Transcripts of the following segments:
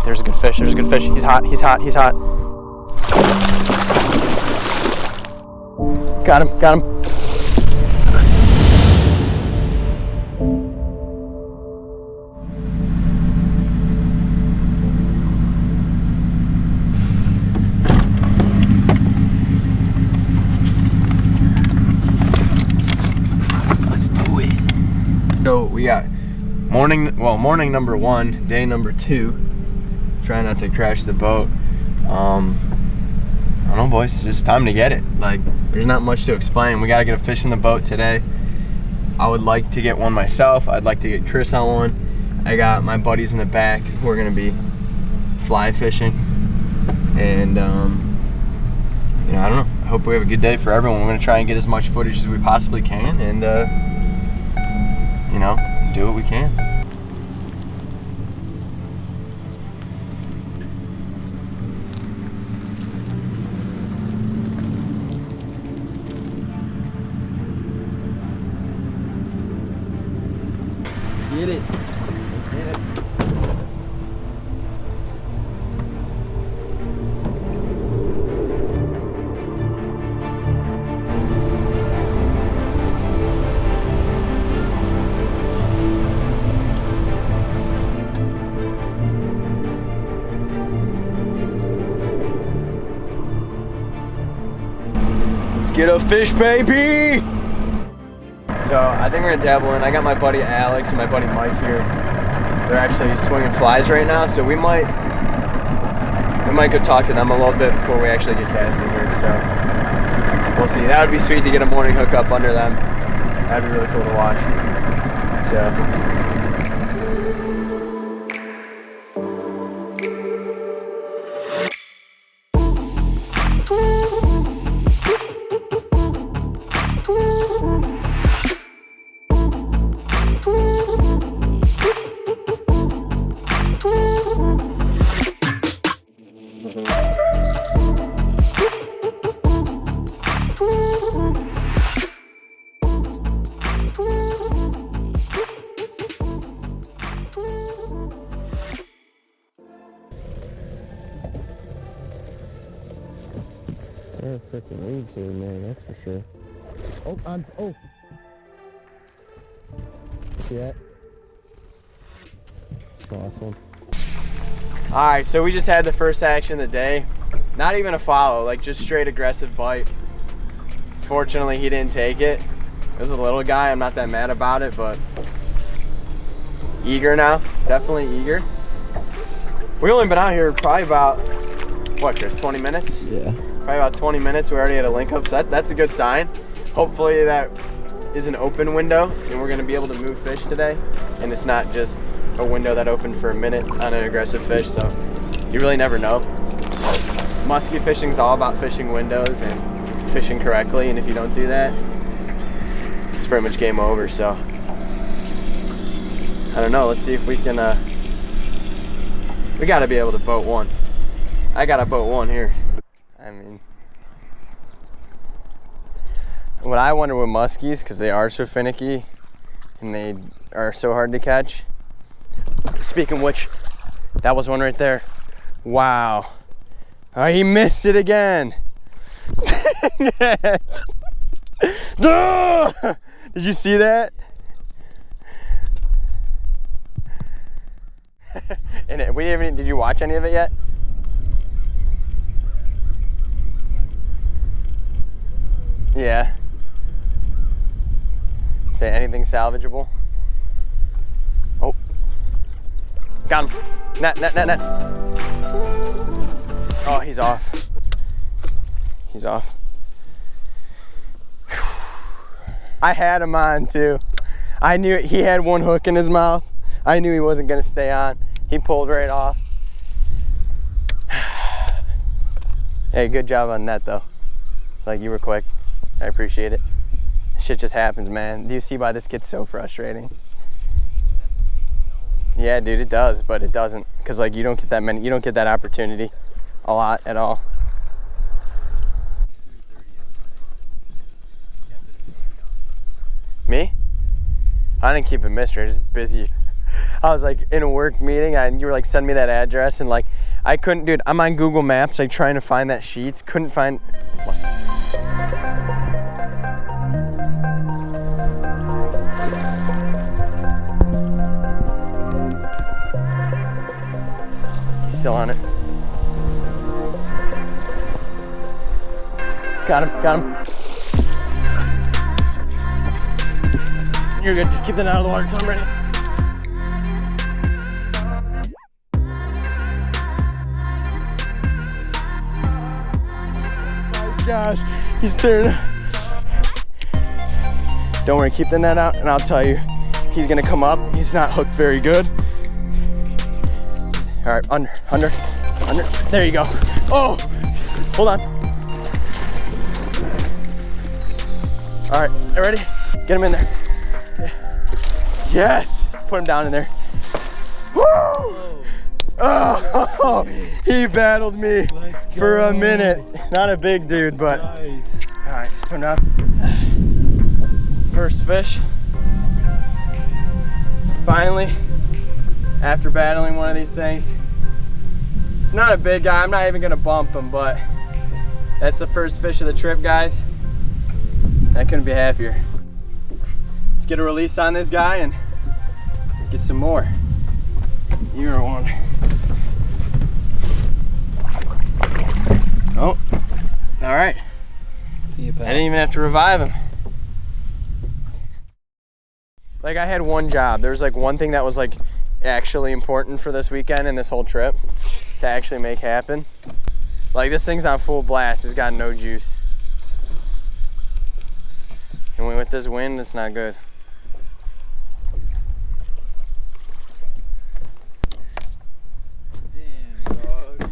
there's a good fish. There's a good fish. He's hot. He's hot. He's hot. Got him. Got him. Let's do it. So we got morning number 1, day number 2. Trying not to crash the boat. I don't know, boys, it's just time to get it. Like, there's not much to explain. We gotta get a fish in the boat today. I would like to get one myself. I'd like to get Chris on one. I got my buddies in the back who are gonna be fly fishing. And, you know, I don't know. I hope we have a good day for everyone. We're gonna try and get as much footage as we possibly can and, you know, do what we can. Get it. Get it. Let's get a fish, baby! So I think we're gonna dabble in. I got my buddy Alex and my buddy Mike here. They're actually swinging flies right now, so we might go talk to them a little bit before we actually get casting here. So we'll see. That would be sweet to get a morning hookup under them. That'd be really cool to watch. So. There are freaking weeds here, man, that's for sure. Oh. You see that? That's an awesome. Alright, so we just had the first action of the day. Not even a follow, like just straight aggressive bite. Fortunately, he didn't take it. It was a little guy, I'm not that mad about it, but eager now, definitely eager. We only been out here probably about, what, Chris, 20 minutes? Yeah. Probably about 20 minutes, we already had a link up, so that's a good sign. Hopefully that is an open window and we're gonna be able to move fish today. And it's not just a window that opened for a minute on an aggressive fish, so you really never know. Musky fishing is all about fishing windows and fishing correctly, and if you don't do that, it's pretty much game over, so. I don't know, let's see if we can, we gotta be able to boat one. I got a boat one here. I mean, what I wonder with muskies, because they are so finicky and they are so hard to catch. Speaking of which, that was one right there. Wow. Oh, he missed it again. Dang it. No! Did you see that? And did you watch any of it yet? Yeah. Say anything salvageable? Oh. Got him. Net. Oh, he's off. He's off. I had him on too. I knew he had one hook in his mouth. I knew he wasn't gonna stay on. He pulled right off. Hey, good job on that though. Like, you were quick. I appreciate it. Shit just happens, man. Do you see why this gets so frustrating? Yeah, dude, it does, but it doesn't. Cause like you don't get that opportunity a lot at all. Me? I didn't keep a mystery, I was busy. I was like in a work meeting and you were like, send me that address, and like I couldn't, dude. I'm on Google Maps like trying to find that Sheets, couldn't find. He's still on it. Got him, got him. You're good, just keep the net out of the water until I'm ready. Oh my gosh, he's turning. Don't worry, keep the net out and I'll tell you, he's gonna come up. He's not hooked very good. All right, under. There you go. Oh, hold on. All right, you ready? Get him in there. Yes, put him down in there. Woo! Oh, he battled me for a minute. Not a big dude, but. Nice. All right, just put him down. First fish. Finally, after battling one of these things. It's not a big guy, I'm not even gonna bump him, but that's the first fish of the trip, guys. I couldn't be happier. Let's get a release on this guy and get some more. You're one. Oh, all right. See you, pal. I didn't even have to revive him. Like I had one job. There was like one thing that was like actually important for this weekend and this whole trip to actually make happen. Like this thing's on full blast. It's got no juice. And with this wind, it's not good. Damn, dog.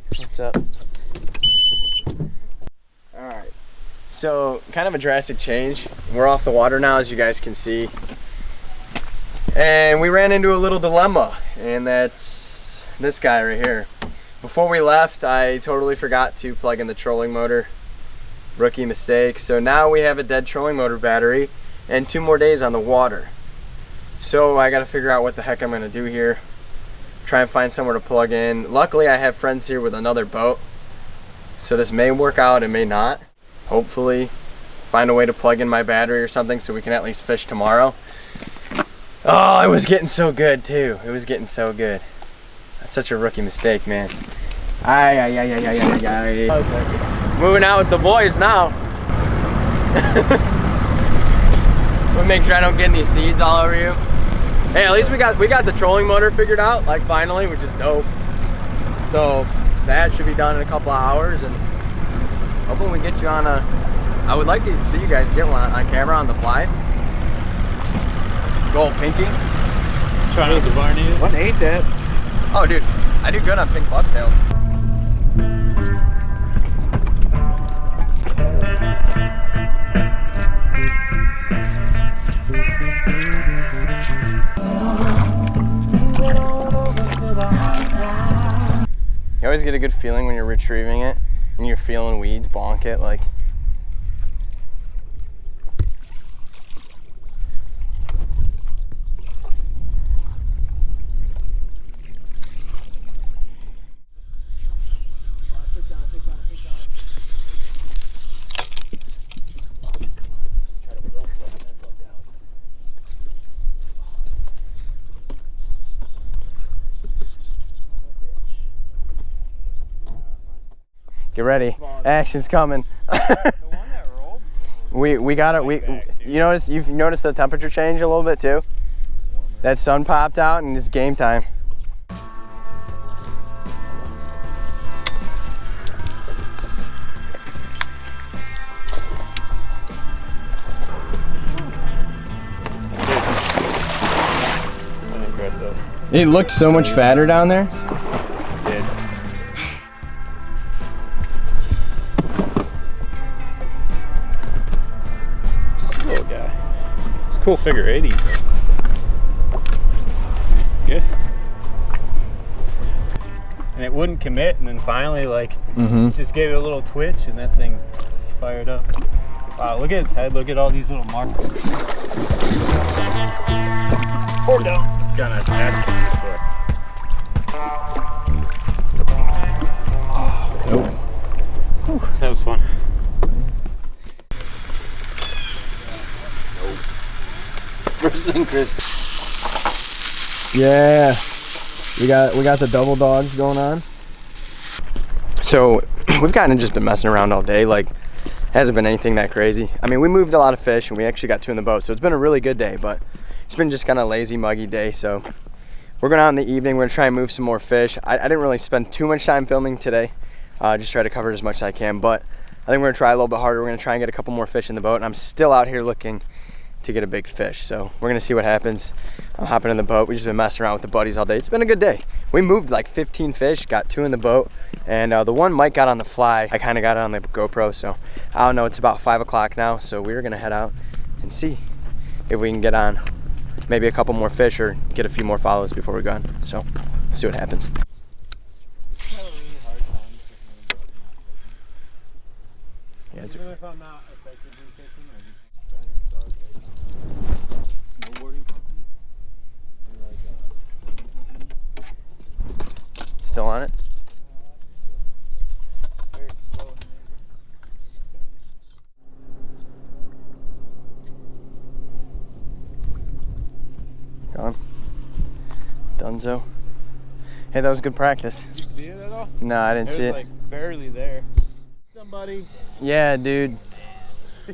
What's up? All right. So, kind of a drastic change. We're off the water now, as you guys can see. And we ran into a little dilemma, and that's this guy right here. Before we left, I totally forgot to plug in the trolling motor. Rookie mistake. So now we have a dead trolling motor battery and 2 more days on the water. So I gotta figure out what the heck I'm gonna do here. Try and find somewhere to plug in. Luckily I have friends here with another boat. So this may work out, it may not. Hopefully find a way to plug in my battery or something so we can at least fish tomorrow. Oh, it was getting so good too. It was getting so good. That's such a rookie mistake, man. Moving out with the boys now. We'll make sure I don't get any seeds all over you. Hey, at least we got the trolling motor figured out, like finally, which is dope. So that should be done in a couple of hours, and hopefully we get you on a. I would like to see you guys get one on camera on the fly. Gold pinky. Trying out the Barney. What ain't that? Oh, dude, I do good on pink bucktails. You always get a good feeling when you're retrieving it and you're feeling weeds bonk it, like. Get ready, action's coming. we got it. You've noticed the temperature change a little bit too. That sun popped out and it's game time. It looked so much fatter down there. It did. Little guy. It's a cool figure 80. Good. And it wouldn't commit, and then finally, like, just gave it a little twitch, and that thing fired up. Wow, look at its head. Look at all these little markers. Or don't. It's got a nice ass kick before. Nope. Whew, that was fun. Nope. First thing, Chris. Yeah, we got the double dogs going on. So we've kind of just been messing around all day. Like, hasn't been anything that crazy. I mean, we moved a lot of fish and we actually got 2 in the boat, so it's been a really good day, but it's been just kind of lazy, muggy day. So we're going out in the evening. We're gonna try and move some more fish. I didn't really spend too much time filming today. Just try to cover as much as I can, but I think we're gonna try a little bit harder. We're gonna try and get a couple more fish in the boat, and I'm still out here looking to get a big fish. So we're gonna see what happens. I'm hopping in the boat. We've just been messing around with the buddies all day. It's been a good day. We moved like 15 fish, got 2 in the boat, and the one Mike got on the fly. I kind of got it on the GoPro, so I don't know. It's about 5 o'clock now, so we're gonna head out and see if we can get on maybe a couple more fish or get a few more follows before we're gone. So we'll see what happens. Yeah, it's even if I'm not effectively fishing, I'm trying to start like snowboarding company or like a company. still on it. Very slow and Gone. Dunzo. Hey, that was good practice. Did you see it at all? No, I didn't see it. Like barely there. Somebody. Yeah, dude.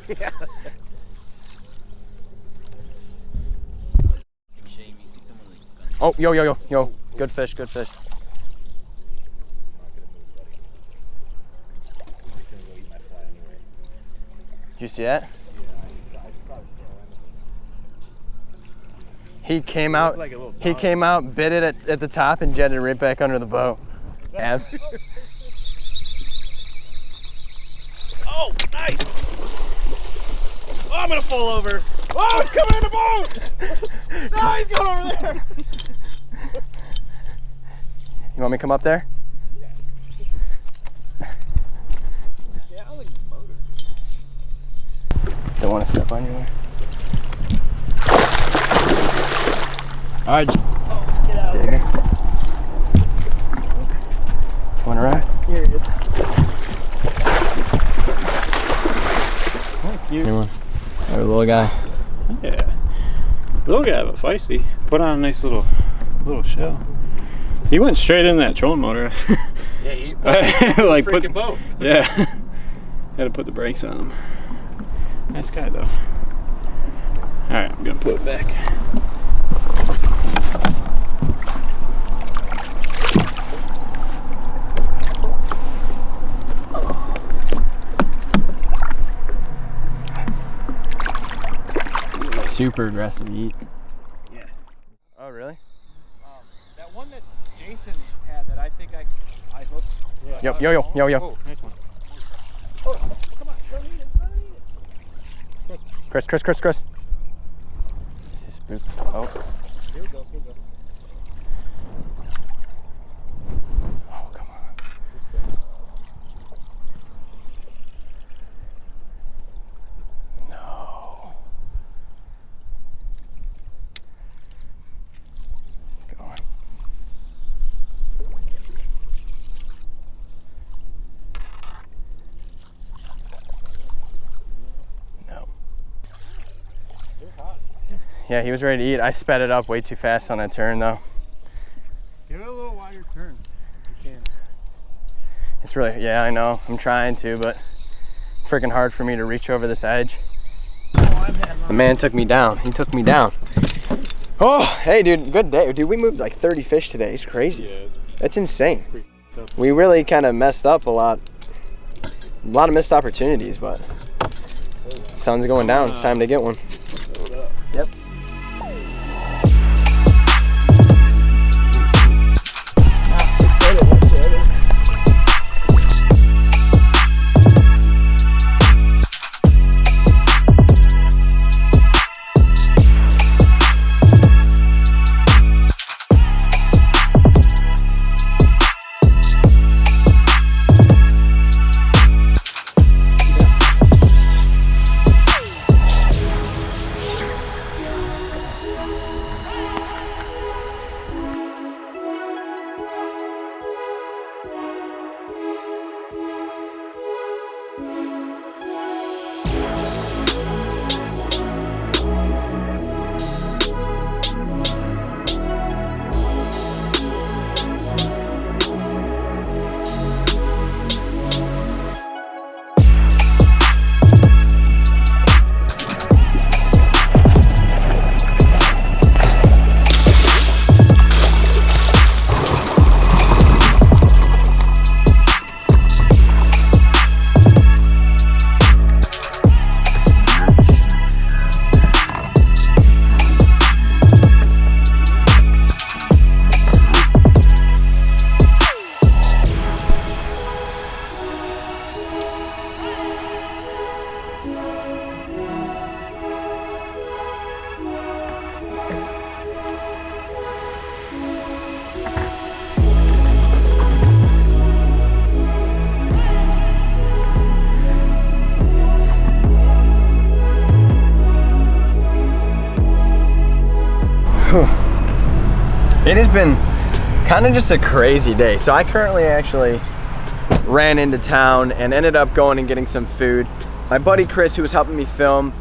Yeah. Oh, yo. Good fish, good fish. Did you see that? He came out, bit it at the top and jetted right back under the boat. Yeah. Oh, nice! Oh, I'm gonna fall over. Oh, he's coming in the boat! No, he's going over there! You want me to come up there? Yeah, I like the motor. Don't want to step on you there. All right. Oh, get out of here. Want to ride? Here it is. Thank you. Anyone? Our little guy. Yeah. Little guy, but feisty. Put on a nice little shell. He went straight in that trolling motor. Yeah, he like freaking boat. Yeah. Had to put the brakes on him. Nice guy though. Alright, I'm gonna put it back. Super aggressive eat. Yeah. Oh, really? That one that Jason had that I think I hooked. Yeah. Yo. Oh, nice one. Oh, come on, don't eat it, Chris. This is spooked. Oh. He'll go. Oh, come on. No. Go on. No. Yeah, he was ready to eat. I sped it up way too fast on that turn though. Give it a little wider turn if you can. It's really, yeah, I know. I'm trying to, but freaking hard for me to reach over this edge. The man took me down. He took me down. Oh, hey, dude, good day. Dude, we moved like 30 fish today. It's crazy. Yeah, That's insane. We really kind of messed up a lot of missed opportunities, but sun's going down. It's time to get one. Yep. It has been kind of just a crazy day. So I currently actually ran into town and ended up going and getting some food. My buddy Chris, who was helping me film,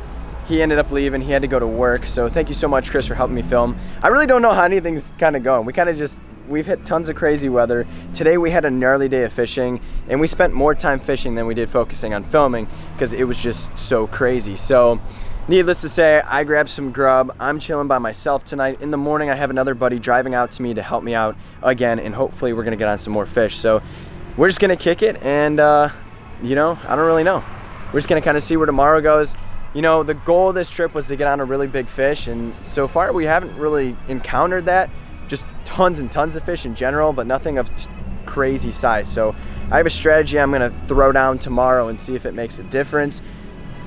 he ended up leaving. He had to go to work. So thank you so much, Chris, for helping me film. I really don't know how anything's kind of going. We've hit tons of crazy weather. Today we had a gnarly day of fishing, and we spent more time fishing than we did focusing on filming because it was just so crazy. So needless to say, I grabbed some grub. I'm chilling by myself tonight. In the morning, I have another buddy driving out to me to help me out again, and hopefully we're gonna get on some more fish. So we're just gonna kick it, and you know, I don't really know. We're just gonna kind of see where tomorrow goes. You know, the goal of this trip was to get on a really big fish, and so far we haven't really encountered that. Just tons and tons of fish in general, but nothing of crazy size. So I have a strategy I'm gonna throw down tomorrow and see if it makes a difference.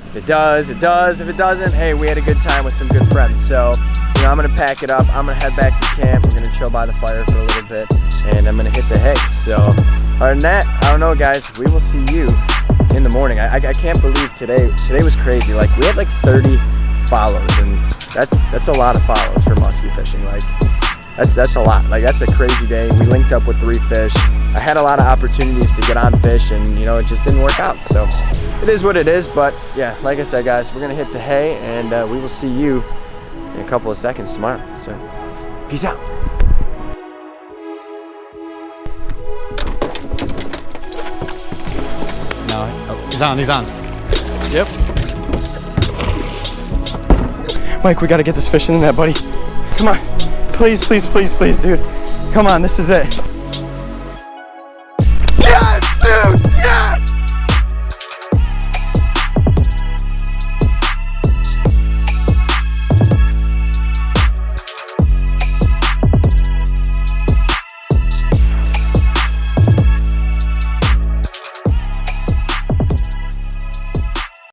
If it does, it does. If it doesn't, hey, we had a good time with some good friends. So, you know, I'm gonna pack it up. I'm gonna head back to camp. We're gonna chill by the fire for a little bit, and I'm gonna hit the hay. So, other than that, I don't know, guys. We will see you in the morning. I can't believe today was crazy. Like, we had like 30 follows, and that's a lot of follows for musky fishing. Like, that's a lot. Like, that's a crazy day. We linked up with 3 fish. I had a lot of opportunities to get on fish, and you know, it just didn't work out. So it is what it is. But yeah, like I said, guys, we're gonna hit the hay, and we will see you in a couple of seconds tomorrow. So peace out. No, oh, he's on. Yep. Mike, we gotta get this fish in the net, buddy. Come on. Please, please, please, please, dude. Come on, this is it.